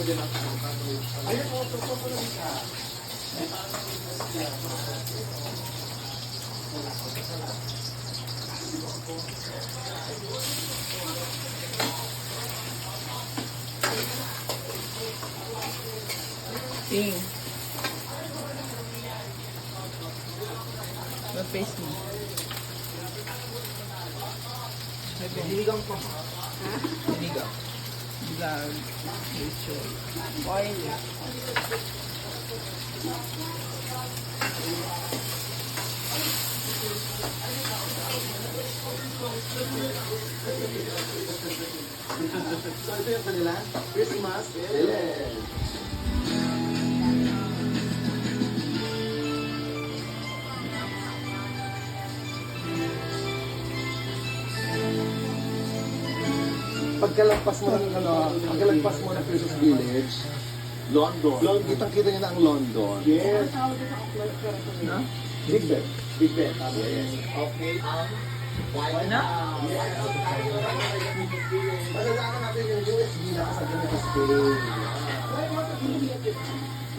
Ting. Ma-face mo. Dinigang pa. Ha? Dinigang. Vlog. Rachel. Oil. So ito yung kanila? Christmas? Yes! Pagkalagpas mo ng pagkalagpas mo ng Christmas Village, London. Kitang-kita niyo na ang London. Yes. No? Big Ben. Big Ben. Yes. Okay. Why na? Malalaka natin yung USB na kasabi ng Spain.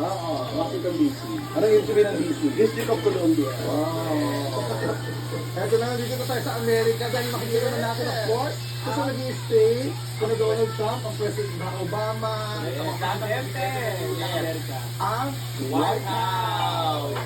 Oo, Washington DC. Ano yung sabihin ng DC? District of Columbia. Wow. Eto na, dito na tayo sa Amerika dahil makikita na natin, of course, kasi nag-i-stay kung Donald Trump, ang President Barack Obama, ang White House.